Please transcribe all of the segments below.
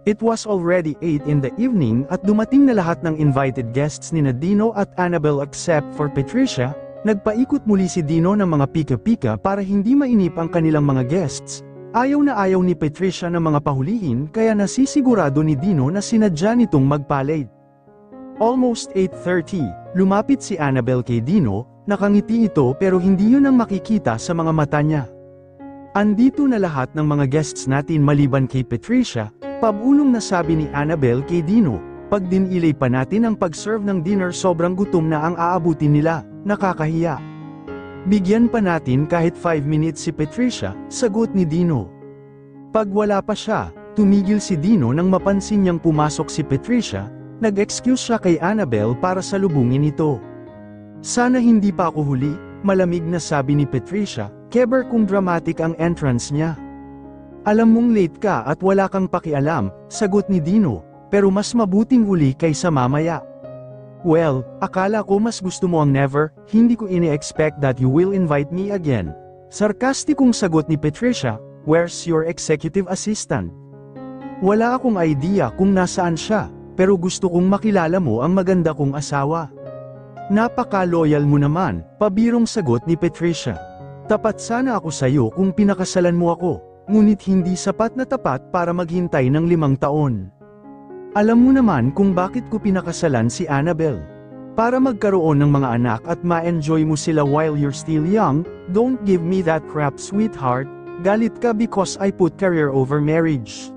It was already 8 in the evening at dumating na lahat ng invited guests ni Dino at Annabel except for Patricia. Nagpaikot muli si Dino ng mga pika-pika para hindi mainip ang kanilang mga guests. Ayaw na ayaw ni Patricia ng mga pahulihin kaya nasisigurado ni Dino na sinadya nitong magpalate. Almost 8:30, lumapit si Annabel kay Dino, nakangiti ito pero hindi yun ang makikita sa mga mata niya. Andito na lahat ng mga guests natin maliban kay Patricia, pabulong na sabi ni Annabel kay Dino. Pag dinilay pa natin ang pag-serve ng dinner sobrang gutom na ang aabutin nila, nakakahiya. Bigyan pa natin kahit 5 minutes si Patricia, sagot ni Dino. Pag wala pa siya, tumigil si Dino nang mapansin niyang pumasok si Patricia, nag-excuse siya kay Annabel para salubungin ito. Sana hindi pa ako huli, malamig na sabi ni Patricia, keber kung dramatic ang entrance niya. Alam mong late ka at wala kang pakialam, sagot ni Dino, pero mas mabuting huli kaysa mamaya. Well, akala ko mas gusto mo ang never, hindi ko ini-expect that you will invite me again. Sarkastikong sagot ni Patricia, where's your executive assistant? Wala akong idea kung nasaan siya, pero gusto kong makilala mo ang maganda kong asawa. Napaka-loyal mo naman, pabirong sagot ni Patricia. Tapat sana ako sa'yo kung pinakasalan mo ako, ngunit hindi sapat na tapat para maghintay ng 5 taon. Alam mo naman kung bakit ko pinakasalan si Annabel. Para magkaroon ng mga anak at ma-enjoy mo sila while you're still young, don't give me that crap sweetheart, galit ka because I put career over marriage.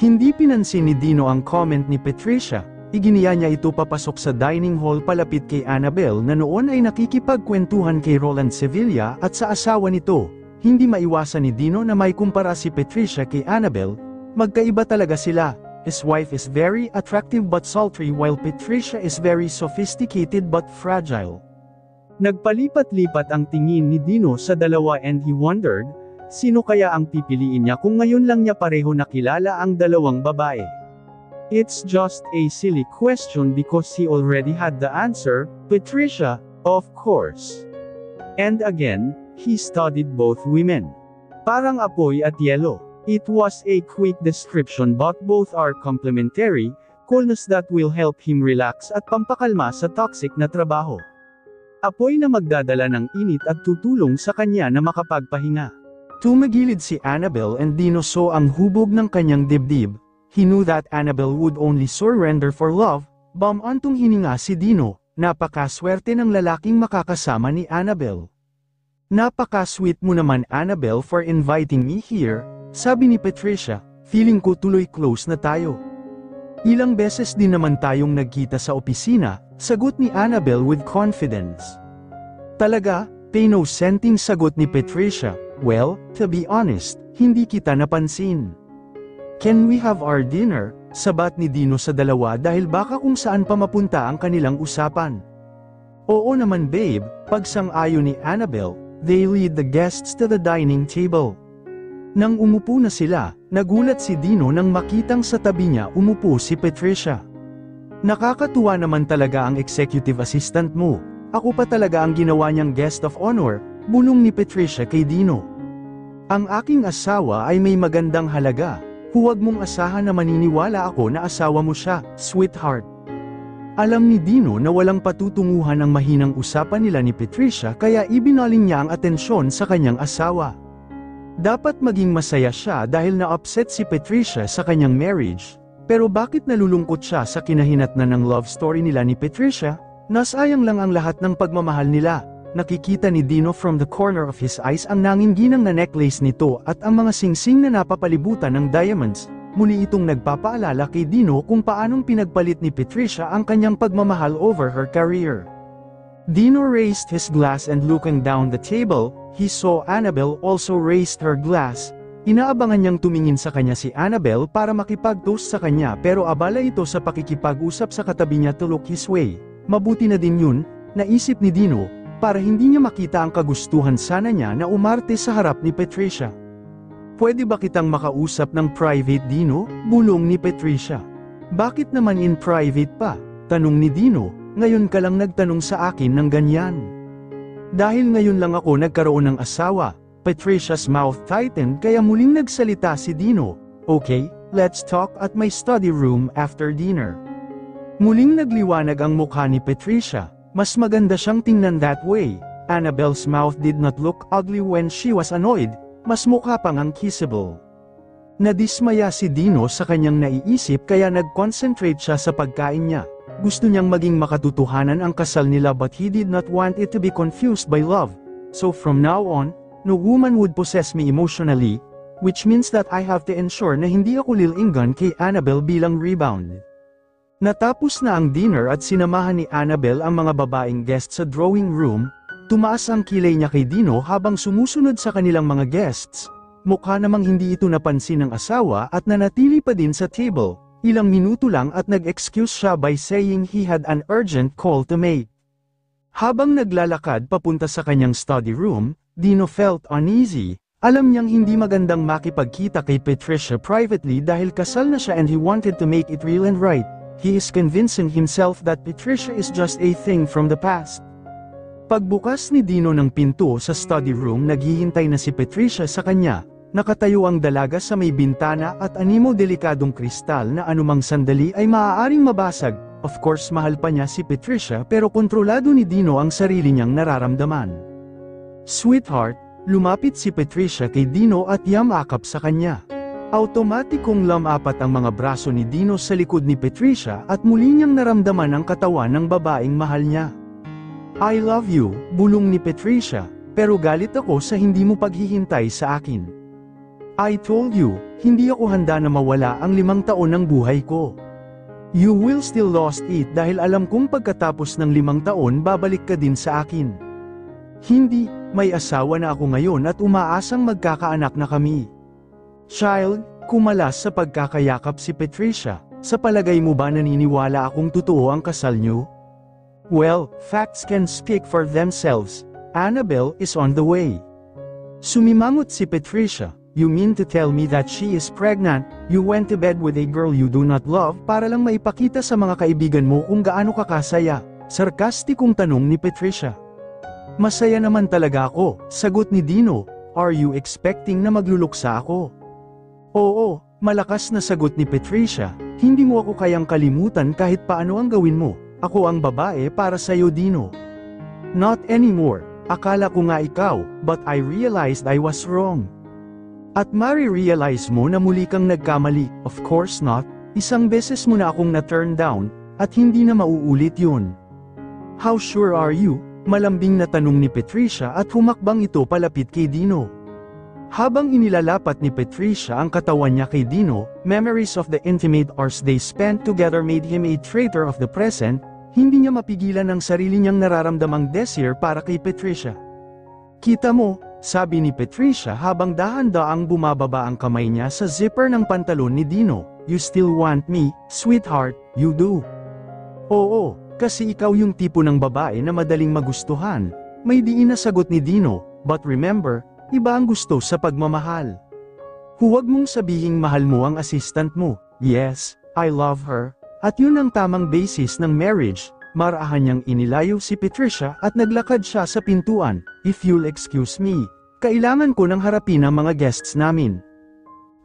Hindi pinansin ni Dino ang comment ni Patricia, iginiya niya ito papasok sa dining hall palapit kay Annabel na noon ay nakikipagkwentuhan kay Roland Sevilla at sa asawa nito. Hindi maiwasan ni Dino na may kumpara si Patricia kay Annabel, magkaiba talaga sila. His wife is very attractive but sultry while Patricia is very sophisticated but fragile. Nagpalipat-lipat ang tingin ni Dino sa dalawa and he wondered, sino kaya ang pipiliin niya kung ngayon lang niya pareho nakilala ang dalawang babae? It's just a silly question because he already had the answer, Patricia, of course. And again, he studied both women. Parang apoy at yelo. It was a quick description but both are complementary, coolness that will help him relax at pampakalma sa toxic na trabaho. Apoy na magdadala ng init at tutulong sa kanya na makapagpahinga. Tumagilid si Annabel and Dino saw ang hubog ng kanyang dibdib. He knew that Annabel would only surrender for love, bumantong hininga si Dino, napakaswerte ng lalaking makakasama ni Annabel. Napaka-sweet mo naman Annabel for inviting me here, sabi ni Patricia, feeling ko tuloy close na tayo. Ilang beses din naman tayong nagkita sa opisina, sagot ni Annabel with confidence. Talaga, pay no senting sagot ni Patricia, well, to be honest, hindi kita napansin. Can we have our dinner? Sabat ni Dino sa dalawa dahil baka kung saan pa mapunta ang kanilang usapan. Oo naman babe, pagsang-ayon ni Annabel, they lead the guests to the dining table. Nang umupo na sila, nagulat si Dino nang makitang sa tabi niya umupo si Patricia. Nakakatuwa naman talaga ang executive assistant mo, ako pa talaga ang ginawa niyang guest of honor, bulong ni Patricia kay Dino. Ang aking asawa ay may magandang halaga, huwag mong asahan na maniniwala ako na asawa mo siya, sweetheart. Alam ni Dino na walang patutunguhan ang mahinang usapan nila ni Patricia kaya ibinaling niya ang atensyon sa kanyang asawa. Dapat maging masaya siya dahil na-upset si Patricia sa kanyang marriage, pero bakit nalulungkot siya sa kinahinatnan ng love story nila ni Patricia? Nasayang lang ang lahat ng pagmamahal nila. Nakikita ni Dino from the corner of his eyes ang nanginginang na necklace nito at ang mga singsing na napapalibutan ng diamonds. Muli itong nagpapaalala kay Dino kung paanong pinagpalit ni Patricia ang kanyang pagmamahal over her career. Dino raised his glass and looking down the table, he saw Annabel also raised her glass. Inaabangan niyang tumingin sa kanya si Annabel para makipag-toast sa kanya pero abala ito sa pakikipag-usap sa katabi niya to look his way. Mabuti na din yun, naisip ni Dino, para hindi niya makita ang kagustuhan sana niya na umarte sa harap ni Patricia. Pwede ba kitang makausap ng private Dino? Bulong ni Patricia. Bakit naman in private pa? Tanong ni Dino, ngayon ka lang nagtanong sa akin ng ganyan. Dahil ngayon lang ako nagkaroon ng asawa, Patricia's mouth tightened kaya muling nagsalita si Dino. Okay, let's talk at my study room after dinner. Muling nagliwanag ang mukha ni Patricia, mas maganda siyang tingnan that way. Annabelle's mouth did not look ugly when she was annoyed, mas mukha pang ang kissable. Nadismaya si Dino sa kanyang naiisip kaya nag-concentrate siya sa pagkain niya. Gusto niyang maging makatotohanan ang kasal nila but he did not want it to be confused by love. So from now on, no woman would possess me emotionally, which means that I have to ensure na hindi ako lilinggan kay Annabelle bilang rebound. Natapos na ang dinner at sinamahan ni Annabelle ang mga babaeng guests sa drawing room, tumaas ang kilay niya kay Dino habang sumusunod sa kanilang mga guests. Mukha namang hindi ito napansin ng asawa at nanatili pa din sa table, ilang minuto lang at nag-excuse siya by saying he had an urgent call to make. Habang naglalakad papunta sa kanyang study room, Dino felt uneasy. Alam niyang hindi magandang makipagkita kay Patricia privately dahil kasal na siya and he wanted to make it real and right. He is convincing himself that Patricia is just a thing from the past. Pagbukas ni Dino ng pinto sa study room, naghihintay na si Patricia sa kanya. Nakatayo ang dalaga sa may bintana at animo delikadong kristal na anumang sandali ay maaaring mabasag. Of course mahal pa niya si Patricia pero kontrolado ni Dino ang sarili niyang nararamdaman. Sweetheart, lumapit si Patricia kay Dino at yamakap sa kanya. Automatikong lumapat ang mga braso ni Dino sa likod ni Patricia at muli niyang naramdaman ang katawan ng babaeng mahal niya. I love you, bulong ni Patricia, pero galit ako sa hindi mo paghihintay sa akin. I told you, hindi ako handa na mawala ang 5 taon ng buhay ko. You will still lost it dahil alam kong pagkatapos ng 5 taon babalik ka din sa akin. Hindi, may asawa na ako ngayon at umaasang magkakaanak na kami. Child, kumalas sa pagkakayakap si Patricia, sa palagay mo ba naniniwala akong totoo ang kasal niyo? Well, facts can speak for themselves. Annabelle is on the way. Sumimangot si Patricia. You mean to tell me that she is pregnant? You went to bed with a girl you do not love para lang maipakita sa mga kaibigan mo kung gaano ka kasaya? Sarkastikong tanong ni Patricia. Masaya naman talaga ako, sagot ni Dino. Are you expecting na magluluksa ako? Oo, malakas na sagot ni Patricia. Hindi mo ako kayang kalimutan kahit paano ang gawin mo. Ako ang babae para sa'yo, Dino. Not anymore. Akala ko nga ikaw, but I realized I was wrong. At mari-realize mo na muli kang nagkamali. Of course not. Isang beses mo na akong na-turn down, at hindi na mauulit yun. How sure are you? Malambing na tanong ni Patricia at humakbang ito palapit kay Dino. Habang inilalapat ni Patricia ang katawan niya kay Dino, memories of the intimate hours they spent together made him a traitor of the present. Hindi niya mapigilan ang sarili niyang nararamdamang desire para kay Patricia. Kita mo, sabi ni Patricia habang dahan-daang bumababa ang kamay niya sa zipper ng pantalon ni Dino. You still want me, sweetheart, you do. Oo, kasi ikaw yung tipo ng babae na madaling magustuhan. May diin na sagot ni Dino, but remember, iba ang gusto sa pagmamahal. Huwag mong sabihing mahal mo ang assistant mo. Yes, I love her. At yun ang tamang basis ng marriage. Marahan niyang inilayo si Patricia at naglakad siya sa pintuan. If you'll excuse me, kailangan ko nang harapin ang mga guests namin.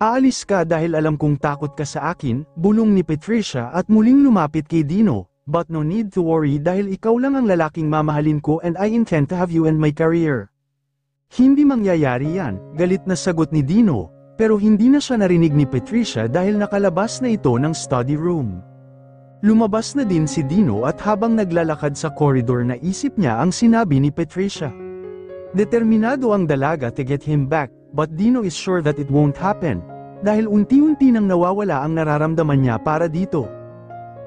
Aalis ka dahil alam kong takot ka sa akin, bulong ni Patricia at muling lumapit kay Dino. But no need to worry dahil ikaw lang ang lalaking mamahalin ko and I intend to have you and my career. Hindi mangyayari yan, galit na sagot ni Dino, pero hindi na siya narinig ni Patricia dahil nakalabas na ito ng study room. Lumabas na din si Dino at habang naglalakad sa koridor naisip niya ang sinabi ni Patricia. Determinado ang dalaga to get him back, but Dino is sure that it won't happen, dahil unti-unti nang nawawala ang nararamdaman niya para dito.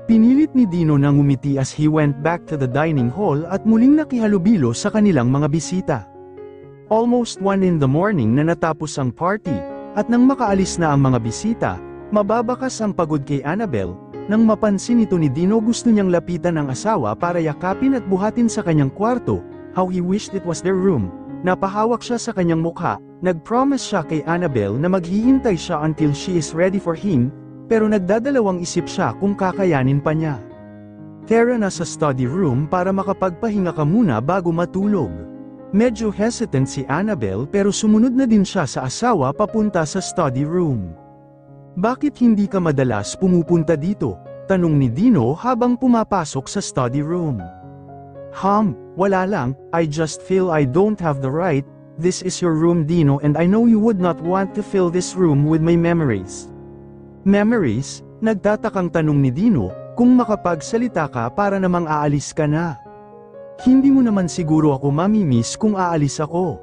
Pinilit ni Dino nang umiti as he went back to the dining hall at muling nakihalubilo sa kanilang mga bisita. Almost 1 in the morning na natapos ang party, at nang makaalis na ang mga bisita, mababakas ang pagod kay Annabelle. Nang mapansin ito ni Dino gusto niyang lapitan ang asawa para yakapin at buhatin sa kanyang kwarto, how he wished it was their room. Napahawak siya sa kanyang mukha, nag-promise siya kay Annabelle na maghihintay siya until she is ready for him, pero nagdadalawang isip siya kung kakayanin pa niya. Tara na sa study room para makapagpahinga ka muna bago matulog. Medyo hesitant si Annabelle pero sumunod na din siya sa asawa papunta sa study room. Bakit hindi ka madalas pumupunta dito? Tanong ni Dino habang pumapasok sa study room. Wala lang, I just feel I don't have the right. This is your room, Dino, and I know you would not want to fill this room with my memories. Memories? Nagtatakang tanong ni Dino, kung makapagsalita ka para namang aalis ka na. Hindi mo naman siguro ako mamimiss kung aalis ako.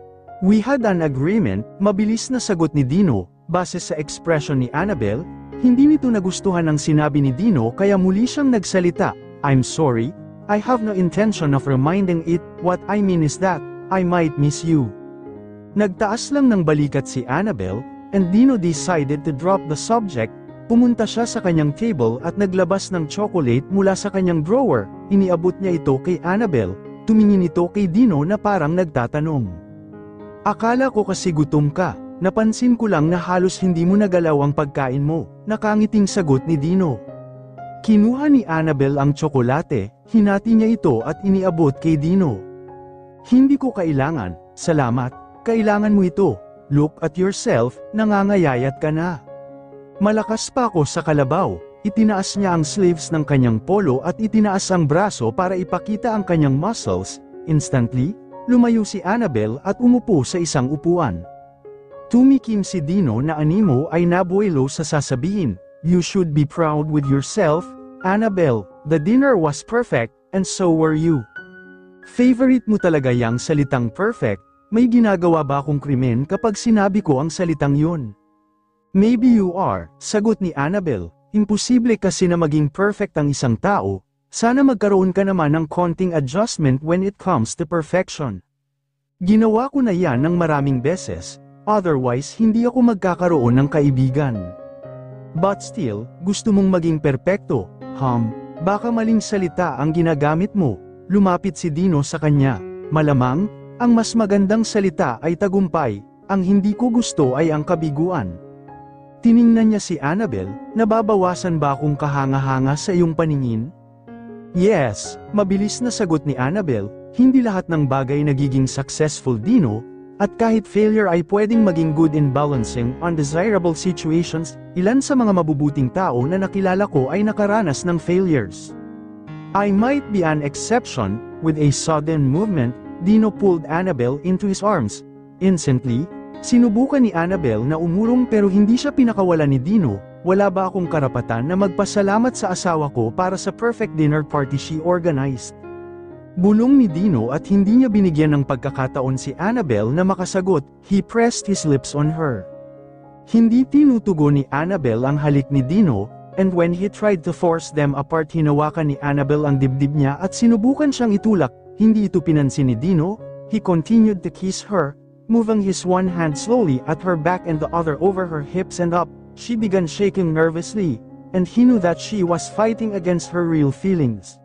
We had an agreement, mabilis na sagot ni Dino, base sa expression ni Annabel. Hindi nito nagustuhan ang sinabi ni Dino kaya muli siyang nagsalita. I'm sorry, I have no intention of reminding it. What I mean is that, I might miss you. Nagtaas lang ng balikat si Annabel, and Dino decided to drop the subject. Pumunta siya sa kanyang table at naglabas ng chocolate mula sa kanyang drawer. Iniabot niya ito kay Annabel, tumingin ito kay Dino na parang nagtatanong. Akala ko kasi gutom ka, napansin ko lang na halos hindi mo nagalaw ang pagkain mo, nakangiting sagot ni Dino. Kinuha ni Annabel ang tsokolate, hinati niya ito at iniabot kay Dino. Hindi ko kailangan, salamat, kailangan mo ito, look at yourself, nangangayayat ka na. Malakas pa ako sa kalabaw, itinaas niya ang sleeves ng kanyang polo at itinaas ang braso para ipakita ang kanyang muscles. Instantly, lumayo si Annabel at umupo sa isang upuan. Tumikim si Dino na animo ay nabuelo sa sasabihin. You should be proud with yourself, Annabel, the dinner was perfect, and so were you. Favorite mo talaga yang salitang perfect, may ginagawa ba akong krimen kapag sinabi ko ang salitang yun? Maybe you are, sagot ni Annabel, imposible kasi na maging perfect ang isang tao, sana magkaroon ka naman ng konting adjustment when it comes to perfection. Ginawa ko na yan ng maraming beses, otherwise hindi ako magkakaroon ng kaibigan. But still, gusto mong maging perpekto, baka maling salita ang ginagamit mo, lumapit si Dino sa kanya, malamang, ang mas magandang salita ay tagumpay, ang hindi ko gusto ay ang kabiguan. Tiningnan niya si Annabel, nababawasan ba akong kahanga-hanga sa iyong paningin? Yes, mabilis na sagot ni Annabel, hindi lahat ng bagay nagiging successful, Dino, at kahit failure ay pwedeng maging good in balancing undesirable situations. Ilan sa mga mabubuting tao na nakilala ko ay nakaranas ng failures. I might be an exception. With a sudden movement, Dino pulled Annabel into his arms. Instantly, sinubukan ni Annabel na umurong pero hindi siya pinakawalan ni Dino. Wala ba akong karapatan na magpasalamat sa asawa ko para sa perfect dinner party she organized? Bulong ni Dino at hindi niya binigyan ng pagkakataon si Annabel na makasagot. He pressed his lips on her. Hindi tinutugon ni Annabel ang halik ni Dino, and when he tried to force them apart hinawakan ni Annabel ang dibdib niya at sinubukan siyang itulak. Hindi ito pinansin ni Dino. He continued to kiss her, moving his one hand slowly at her back and the other over her hips and up. She began shaking nervously, and he knew that she was fighting against her real feelings.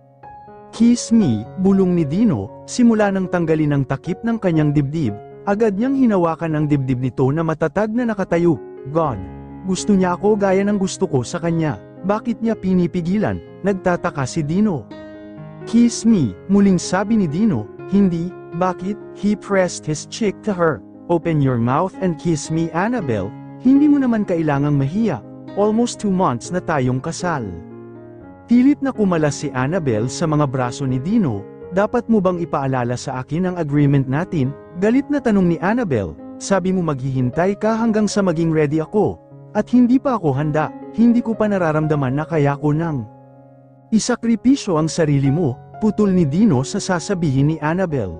Kiss me, bulong ni Dino, simula nang tanggalin ang takip ng kanyang dibdib, agad niyang hinawakan ang dibdib nito na matatag na nakatayo. God, gusto niya ako gaya ng gusto ko sa kanya, bakit niya pinipigilan? Nagtataka si Dino. Kiss me, muling sabi ni Dino, hindi, bakit? He pressed his cheek to her. Open your mouth and kiss me, Annabel, hindi mo naman kailangang mahiya, almost 2 months na tayong kasal. Pilit na kumalas si Annabel sa mga braso ni Dino. Dapat mo bang ipaalala sa akin ang agreement natin? Galit na tanong ni Annabel. Sabi mo maghihintay ka hanggang sa maging ready ako. At hindi pa ako handa, hindi ko pa nararamdaman na kaya ko nang isakripisyo ang sarili mo, putol ni Dino sa sasabihin ni Annabel.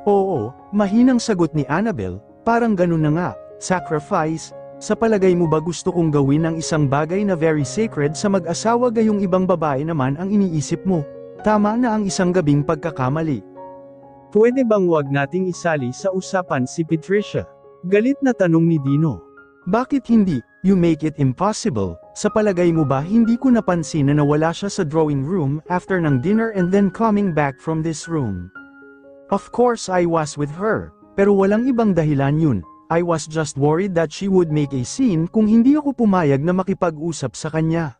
Oo, mahinang sagot ni Annabel, parang ganun na nga, sacrifice. Sa palagay mo ba gusto kong gawin ang isang bagay na very sacred sa mag-asawa gayong ibang babae naman ang iniisip mo? Tama na ang isang gabing pagkakamali. Pwede bang wag nating isali sa usapan si Patricia? Galit na tanong ni Dino. Bakit hindi? You make it impossible. Sa palagay mo ba hindi ko napansin na nawala siya sa drawing room after ng dinner and then coming back from this room? Of course I was with her, pero walang ibang dahilan yun. I was just worried that she would make a scene kung hindi ako pumayag na makipag-usap sa kanya.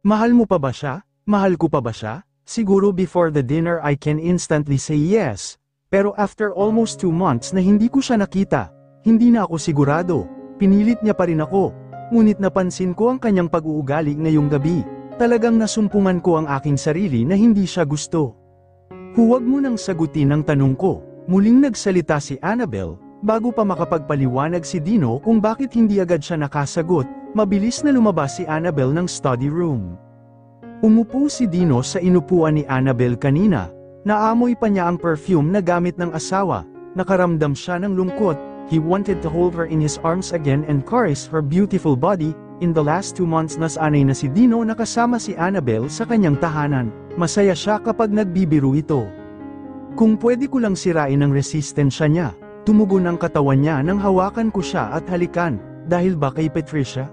Mahal mo pa ba siya? Mahal ko pa ba siya? Siguro before the dinner I can instantly say yes. Pero after almost 2 months na hindi ko siya nakita, hindi na ako sigurado. Pinilit niya pa rin ako. ngunit napansin ko ang kanyang pag-uugali ngayong gabi. Talagang nasumpungan ko ang aking sarili na hindi siya gusto. Huwag mo nang sagutin ang tanong ko. Muling nagsalita si Annabel, bago pa makapagpaliwanag si Dino kung bakit hindi agad siya nakasagot. Mabilis na lumabas si Annabel ng study room. Umupo si Dino sa inupuan ni Annabel kanina. Naamoy pa niya ang perfume na gamit ng asawa. Nakaramdam siya ng lungkot. He wanted to hold her in his arms again and caress her beautiful body. In the last 2 months nasanay na si Dino na kasama si Annabel sa kanyang tahanan. Masaya siya kapag nagbibiro ito. Kung pwede ko lang sirain ang resistensya niya, tumugon ang katawan niya nang hawakan ko siya at halikan, dahil ba kay Patricia?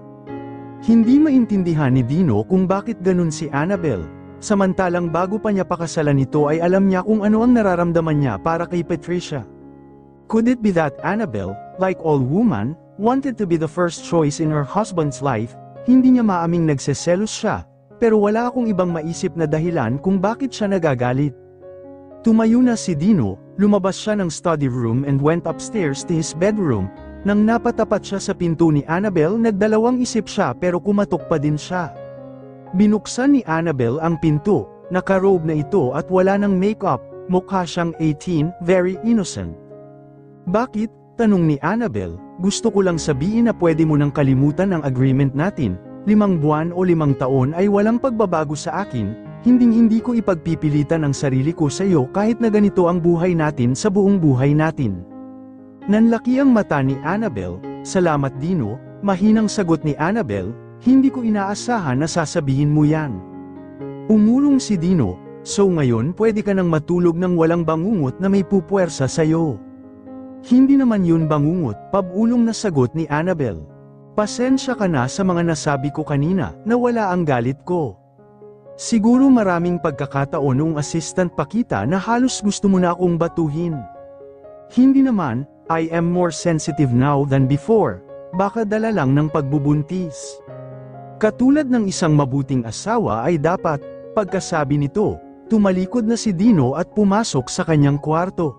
Hindi maintindihan ni Dino kung bakit ganun si Annabel, samantalang bago pa niya pakasalan ito ay alam niya kung ano ang nararamdaman niya para kay Patricia. Could it be that Annabel, like all women, wanted to be the first choice in her husband's life? Hindi niya maaming nagseselos siya, pero wala akong ibang maisip na dahilan kung bakit siya nagagalit. Tumayo na si Dino, lumabas siya ng study room and went upstairs to his bedroom. Nang napatapat siya sa pinto ni Annabel, nagdalawang isip siya pero kumatok pa din siya. Binuksan ni Annabel ang pinto, nakarobe na ito at wala ng makeup, mukha siyang 18, very innocent. Bakit? Tanong ni Annabel, gusto ko lang sabihin na pwede mo nang kalimutan ang agreement natin, 5 buwan o 5 taon ay walang pagbabago sa akin, hindi ko ipagpipilitan ang sarili ko sa iyo kahit na ganito ang buhay natin sa buong buhay natin. Nanlaki ang mata ni Annabel, salamat Dino, mahinang sagot ni Annabel, hindi ko inaasahan na sasabihin mo yan. Umulong si Dino, so ngayon pwede ka nang matulog ng walang bangungot na may pupuwersa sa'yo. Hindi naman yun bangungot, pabulong na sagot ni Annabel. Pasensya ka na sa mga nasabi ko kanina, na wala ang galit ko. Siguro maraming pagkakataon noong assistant pa kita na halos gusto mo na akong batuhin. Hindi naman, I am more sensitive now than before, baka dala lang ng pagbubuntis. Katulad ng isang mabuting asawa ay dapat, pagkasabi nito, tumalikod na si Dino at pumasok sa kanyang kwarto.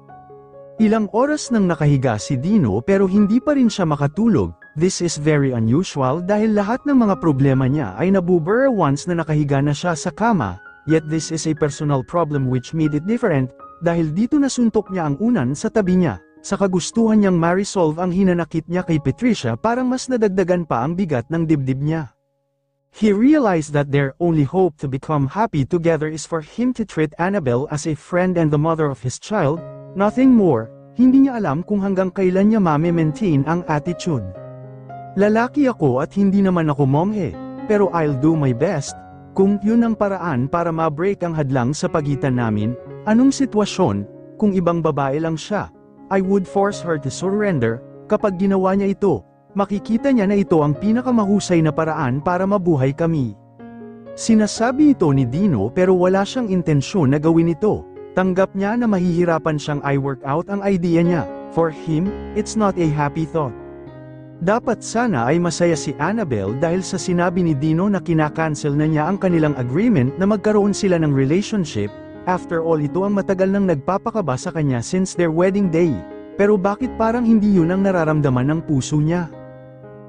Ilang oras nang nakahiga si Dino pero hindi pa rin siya makatulog. This is very unusual dahil lahat ng mga problema niya ay nabubura once na nakahiga na siya sa kama, yet this is a personal problem which made it different, dahil dito nasuntok niya ang unan sa tabi niya. Sa kagustuhan niyang ma-resolve ang hinanakit niya kay Patricia, parang mas nadagdagan pa ang bigat ng dibdib niya. He realized that their only hope to become happy together is for him to treat Annabel as a friend and the mother of his child, nothing more. Hindi niya alam kung hanggang kailan niya ma-maintain ang attitude. Lalaki ako at hindi naman ako monghe, pero I'll do my best. Kung yun ang paraan para ma-break ang hadlang sa pagitan namin, anong sitwasyon, kung ibang babae lang siya, I would force her to surrender. Kapag ginawa niya ito, makikita niya na ito ang pinakamahusay na paraan para mabuhay kami. Sinasabi ito ni Dino pero wala siyang intensyon na gawin ito. Tanggap niya na mahihirapan siyang i-work out ang idea niya. For him, it's not a happy thought. Dapat sana ay masaya si Annabel dahil sa sinabi ni Dino na kinakancel na niya ang kanilang agreement na magkaroon sila ng relationship. After all, ito ang matagal nang nagpapakaba sa kanya since their wedding day. Pero bakit parang hindi yun ang nararamdaman ng puso niya?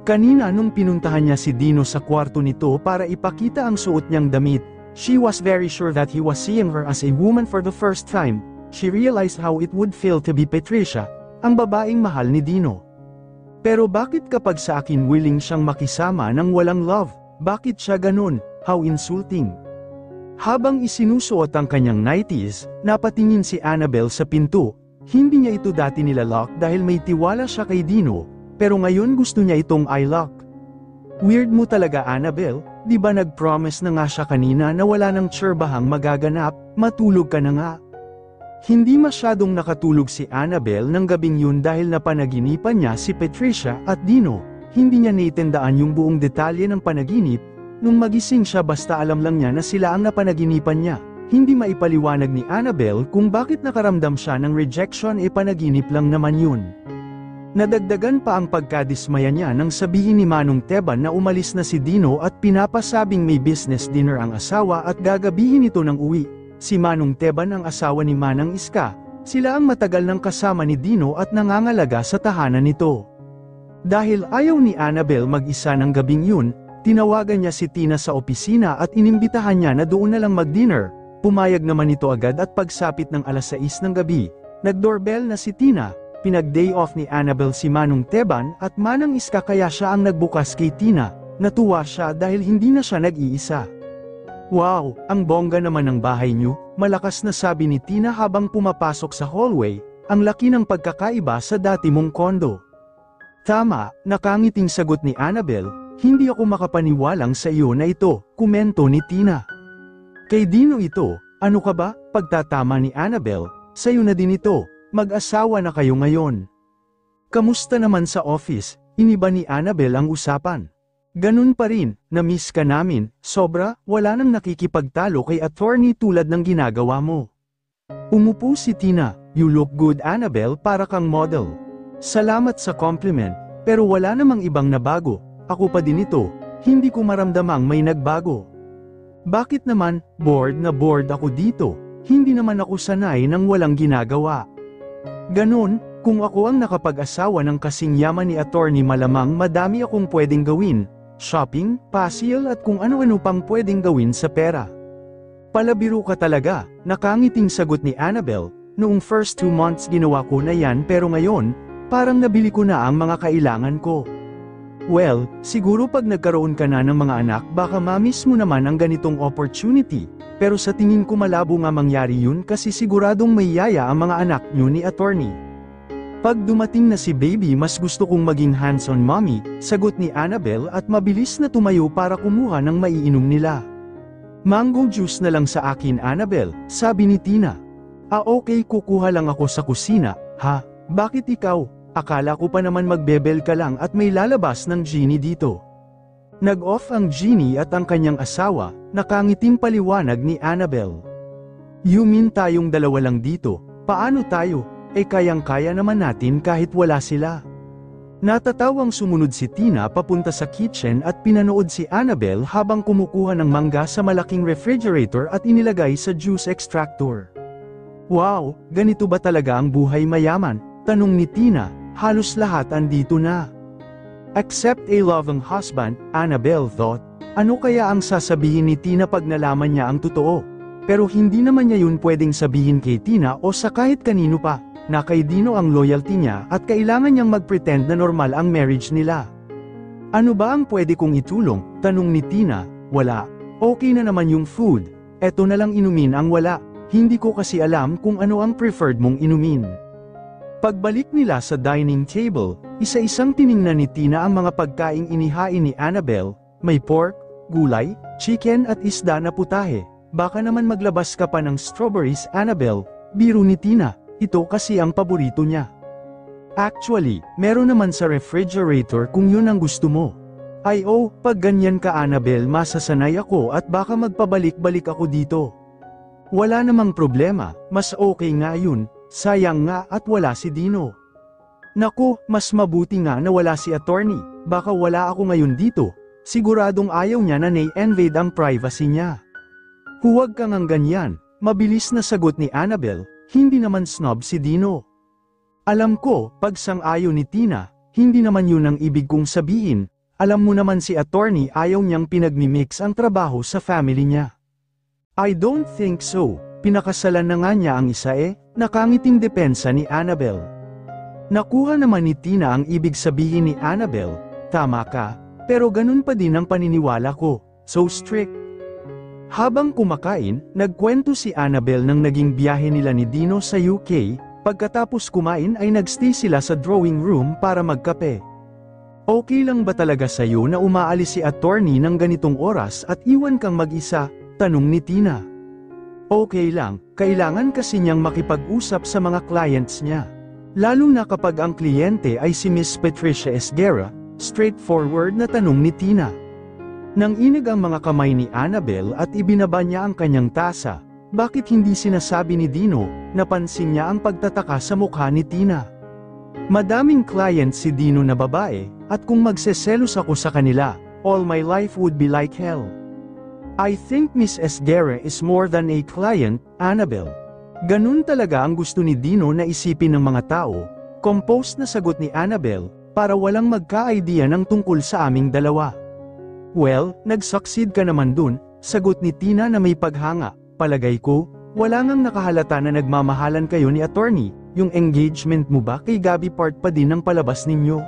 Kanina nung pinuntahan niya si Dino sa kwarto nito para ipakita ang suot niyang damit, she was very sure that he was seeing her as a woman for the first time. She realized how it would feel to be Patricia, ang babaeng mahal ni Dino. Pero bakit kapag sa akin willing siyang makisama ng walang love? Bakit siya ganun? How insulting. Habang isinusuot ang kanyang nighties, napatingin si Annabel sa pinto. Hindi niya ito dati nilalock dahil may tiwala siya kay Dino, pero ngayon gusto niya itong i-lock. Weird mo talaga Annabel, di ba nag-promise na nga siya kanina na wala nang tsurbahang magaganap, matulog ka na nga. Hindi masyadong nakatulog si Annabel ng gabing yun dahil napanaginipan niya si Patricia at Dino. Hindi niya naitandaan yung buong detalye ng panaginip. Nung magising siya basta alam lang niya na sila ang napanaginipan niya. Hindi maipaliwanag ni Annabel kung bakit nakaramdam siya ng rejection panaginip lang naman yun. Nadagdagan pa ang pagkadismaya niya nang sabihin ni Manong Teban na umalis na si Dino at pinapasabing may business dinner ang asawa at gagabihin ito ng uwi. Si Manong Teban ang asawa ni Manang Iska, sila ang matagal ng kasama ni Dino at nangangalaga sa tahanan nito. Dahil ayaw ni Annabel mag-isa ng gabing yun, tinawagan niya si Tina sa opisina at inimbitahan niya na doon na lang mag-dinner. Pumayag naman ito agad at pagsapit ng alas 6 ng gabi, nag-doorbell na si Tina. Pinag-day off ni Annabel si Manong Teban at Manang Iska kaya siya ang nagbukas kay Tina. Natuwa siya dahil hindi na siya nag-iisa. "Wow, ang bongga naman ng bahay niyo," malakas na sabi ni Tina habang pumapasok sa hallway. "Ang laki ng pagkakaiba sa dati mong kondo." "Tama," nakangiting sagot ni Annabel. "Hindi ako makapaniwalang sa iyo na ito," komento ni Tina. "Kay Dino ito, ano ka ba?" pagtatama ni Annabel. "Sa'yo na din ito. Mag-asawa na kayo ngayon." "Kamusta naman sa office?" iniba ni Annabel ang usapan. "Ganun pa rin, na-miss ka namin, sobra, wala nang nakikipagtalo kay attorney tulad ng ginagawa mo." Umupo si Tina. "You look good Annabel, para kang model." "Salamat sa compliment, pero wala namang ibang nabago, ako pa din ito, hindi ko maramdamang may nagbago." "Bakit naman? Bored na bored ako dito, hindi naman ako sanay ng walang ginagawa." "Ganon, kung ako ang nakapag-asawa ng kasing yaman ni attorney malamang madami akong pwedeng gawin, shopping, pasyal at kung ano-ano pang pwedeng gawin sa pera." "Palabiro ka talaga," nakangiting sagot ni Annabel. "Noong first 2 months ginawa ko na yan pero ngayon, parang nabili ko na ang mga kailangan ko." "Well, siguro pag nagkaroon ka na ng mga anak baka ma-miss mo naman ang ganitong opportunity. Pero sa tingin ko malabo nga mangyari yun kasi siguradong may yaya ang mga anak nyo ni attorney." "Pag dumating na si baby mas gusto kong maging hands-on mommy," sagot ni Annabel at mabilis na tumayo para kumuha ng maiinom nila. "Mango juice na lang sa akin Annabel," sabi ni Tina. Okay, kukuha lang ako sa kusina." "Ha? Bakit ikaw? Akala ko pa naman magbebel ka lang at may lalabas ng genie dito." Nag-off ang genie at ang kanyang asawa, nakangiting paliwanag ni Annabel. "You mean tayong dalawa lang dito? Paano tayo? Kayang-kaya naman natin kahit wala sila." Natatawang sumunod si Tina papunta sa kitchen at pinanood si Annabel habang kumukuha ng mangga sa malaking refrigerator at inilagay sa juice extractor. "Wow, ganito ba talaga ang buhay mayaman?" tanong ni Tina. "Halos lahat andito na." Except a loving husband, Annabel thought. Ano kaya ang sasabihin ni Tina pag nalaman niya ang totoo? Pero hindi naman niya yun pwedeng sabihin kay Tina o sa kahit kanino pa, na kay Dino ang loyalty niya at kailangan niyang mag-pretend na normal ang marriage nila. "Ano ba ang pwede kong itulong?" tanong ni Tina. "Wala. Okay na naman yung food. Eto na lang inumin ang wala. Hindi ko kasi alam kung ano ang preferred mong inumin." Pagbalik nila sa dining table, isa-isang tiningnan ni Tina ang mga pagkaing inihain ni Annabel. May pork, gulay, chicken at isda na putahe. "Baka naman maglabas ka pa ng strawberries Annabel," biro ni Tina. Ito kasi ang paborito niya. "Actually, meron naman sa refrigerator kung yun ang gusto mo." "Ay pag ganyan ka Annabel masasanay ako at baka magpabalik-balik ako dito." "Wala namang problema, mas okay nga yun. Sayang nga at wala si Dino." "Naku, mas mabuti nga na wala si attorney, baka wala ako ngayon dito. Siguradong ayaw niya na na-invade ang privacy niya." "Huwag kang ang ganyan," mabilis na sagot ni Annabel, "hindi naman snob si Dino." "Alam ko, pag sang-ayon ni Tina, hindi naman yun ang ibig kong sabihin, alam mo naman si attorney ayaw niyang pinagmimix ang trabaho sa family niya." "I don't think so, pinakasalan na nga niya ang isa nakangiting depensa ni Annabel. Nakuha naman ni Tina ang ibig sabihin ni Annabel. "Tama ka, pero ganun pa din ang paniniwala ko, so strict." Habang kumakain, nagkwento si Annabel ng naging biyahe nila ni Dino sa UK, pagkatapos kumain ay nagstay sila sa drawing room para magkape. "Okay lang ba talaga sa'yo na umaalis si attorney ng ganitong oras at iwan kang mag-isa?" tanong ni Tina. "Okay lang, kailangan kasi niyang makipag-usap sa mga clients niya. Lalo na kapag ang kliyente ay si Miss Patricia Esguerra." Straightforward na tanong ni Tina. Nanginig ang mga kamay ni Annabel at ibinaba niya ang kanyang tasa. Bakit hindi sinasabi ni Dino? Napansin niya ang pagtataka sa mukha ni Tina. "Madaming client si Dino na babae, at kung magseselos ako sa kanila, all my life would be like hell. I think Miss Esguerra is more than a client, Annabel." Ganun talaga ang gusto ni Dino na isipin ng mga tao. Composed na sagot ni Annabel. para walang magka-idea ng tungkol sa aming dalawa. Well, nag-succeed ka naman dun, sagot ni Tina na may paghanga. Palagay ko, wala ngang nakahalata na nagmamahalan kayo ni attorney, yung engagement mo ba kay Gabby part pa din ng palabas ninyo?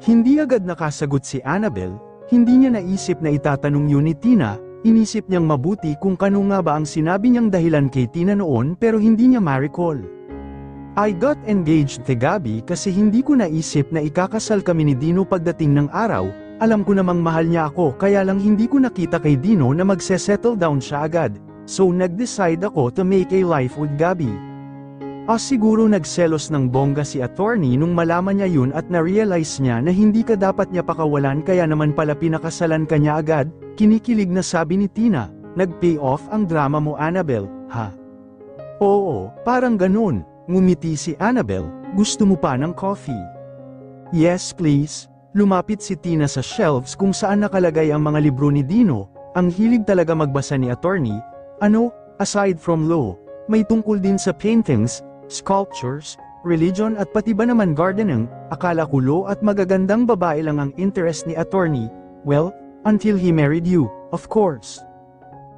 Hindi agad nakasagot si Annabel, hindi niya naisip na itatanong yun ni Tina, inisip niyang mabuti kung kano nga ba ang sinabi niyang dahilan kay Tina noon pero hindi niya ma-recall. I got engaged kay Gabby kasi hindi ko naisip na ikakasal kami ni Dino pagdating ng araw, alam ko namang mahal niya ako kaya lang hindi ko nakita kay Dino na magse-settle down siya agad, so nag-decide ako to make a life with Gabby. Siguro nagselos ng bongga si attorney nung malaman niya yun at na-realize niya na hindi ka dapat niya pakawalan kaya naman pala pinakasalan ka niya agad, kinikilig na sabi ni Tina, nag-pay off ang drama mo Annabel, ha? Oo, parang ganun, ngumiti si Annabel, gusto mo pa ng coffee? Yes please, lumapit si Tina sa shelves kung saan nakalagay ang mga libro ni Dino, ang hilig talaga magbasa ni attorney, aside from law, may tungkol din sa paintings, sculptures, religion at pati ba naman gardening, akala ko law at magagandang babae lang ang interest ni attorney, well, until he married you, of course.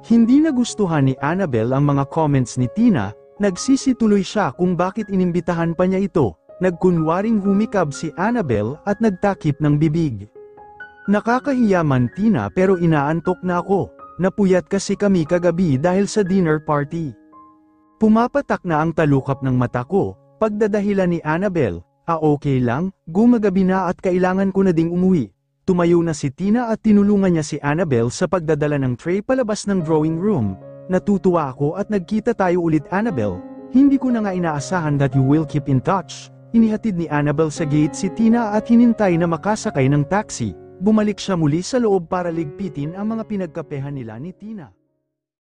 Hindi nagustuhan ni Annabel ang mga comments ni Tina, nagsisituloy siya kung bakit inimbitahan pa niya ito, nagkunwaring humikab si Annabel at nagtakip ng bibig. Nakakahiya man Tina pero inaantok na ako, napuyat kasi kami kagabi dahil sa dinner party. Pumapatak na ang talukap ng mata ko, pagdadahilan ni Annabel, okay lang, gumagabi na at kailangan ko na ding umuwi. Tumayo na si Tina at tinulungan niya si Annabel sa pagdadala ng tray palabas ng drawing room. Natutuwa ako at nagkita tayo ulit Annabel, hindi ko na nga inaasahan that you will keep in touch. Inihatid ni Annabel sa gate si Tina at hinintay na makasakay ng taxi. Bumalik siya muli sa loob para ligpitin ang mga pinagkapehan nila ni Tina.